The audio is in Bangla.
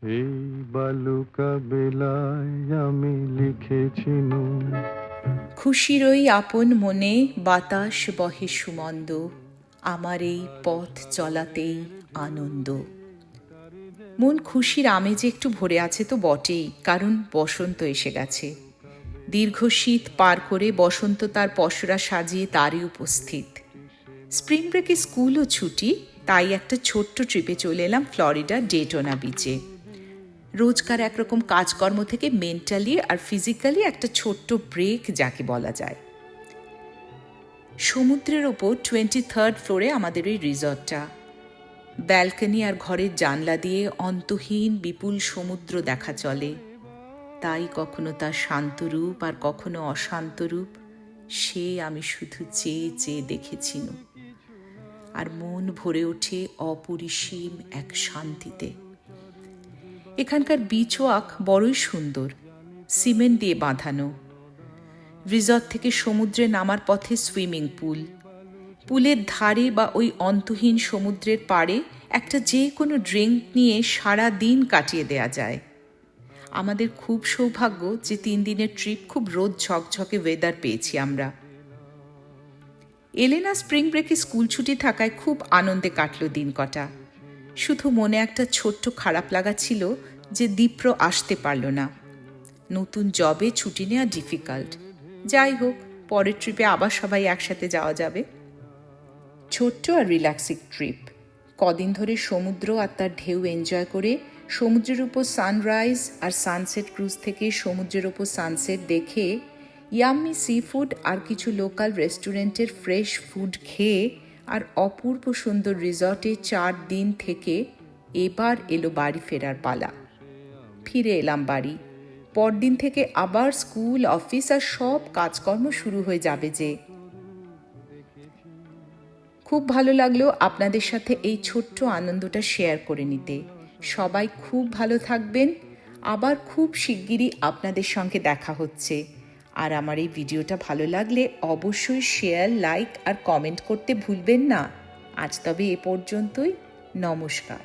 এই বালুকা বেলায় আমি লিখেছি নুন। খুশির ওই আপন মনে বাতাস বহে সুমন্দ, আমার এই পথ চলাতেই আনন্দ। মন খুশির আমেজে একটু ভরে আছে তো বটেই, কারণ বসন্ত এসে গেছে। দীর্ঘ শীত পার করে বসন্ত তার পসরা সাজিয়ে তারই উপস্থিত। স্প্রিং ব্রেকে স্কুলও ছুটি, তাই একটা ছোট্ট ট্রিপে চলে এলাম ফ্লোরিডা ডেটোনা বিচে। রোজকার একরকম কাজকর্ম থেকে মেন্টালি আর ফিজিক্যালি একটা ছোট্ট ব্রেক যাকে বলা যায়। সমুদ্রের ওপর 23rd ফ্লোরে আমাদের এই রিসর্টটা। ব্যালকনি আর ঘরের জানলা দিয়ে অন্তহীন বিপুল সমুদ্র দেখা চলে। তাই কখনো তার শান্ত রূপ আর কখনো অশান্ত রূপ, সে আমি শুধু চেয়ে চেয়ে দেখেছি। আর মন ভরে ওঠে অপরিসীম এক শান্তিতে। এখানকার বিচ ওয়াক বড়ই সুন্দর, সিমেন্ট দিয়ে বাঁধানো। রিসর্ট থেকে সমুদ্রে নামার পথে সুইমিং পুল। পুলের ধারে বা ওই অন্তহীন সমুদ্রের পাড়ে একটা যে কোনো ড্রিঙ্ক নিয়ে সারা দিন কাটিয়ে দেয়া যায়। আমাদের খুব সৌভাগ্য যে 3 দিনের ট্রিপ খুব রোদ ঝকঝকে ওয়েদার পেয়েছি আমরা। এলেনা স্প্রিং ব্রেকে স্কুল ছুটি থাকায় খুব আনন্দে কাটল দিন কটা। শুধু মনে একটা ছোট্ট খারাপ লাগা ছিল যে দীপ্র আসতে পারল না। নতুন জবে ছুটি নেওয়া ডিফিকাল্ট। যাই হোক, পরের ট্রিপে আবার সবাই একসাথে যাওয়া যাবে। ছোট্ট আর রিল্যাক্সিং ট্রিপ। কদিন ধরে সমুদ্র আর তার ঢেউ এনজয় করে সমুদ্রের উপর সানরাইজ আর সানসেট ক্রুজ থেকে সমুদ্রের উপর সানসেট দেখে, ইয়াম্মি সি ফুড আর কিছু লোকাল রেস্টুরেন্টের ফ্রেশ ফুড খেয়ে আর অপূর্ব সুন্দর রিসর্টে 4 দিন থেকে এবার এলো বাড়ি ফেরার পালা। ফিরে এলাম বাড়ি। পরদিন থেকে আবার স্কুল, অফিস আর সব কাজকর্ম শুরু হয়ে যাবে যে। খুব ভালো লাগলো আপনাদের সাথে এই ছোট্ট আনন্দটা শেয়ার করে নিতে। সবাই খুব ভালো থাকবেন। আবার খুব শিগগিরই আপনাদের সঙ্গে দেখা হচ্ছে। আর আমার এই ভিডিওটা ভালো লাগলে অবশ্যই শেয়ার, লাইক আর কমেন্ট করতে ভুলবেন না। আজ তবে এ পর্যন্তই। নমস্কার।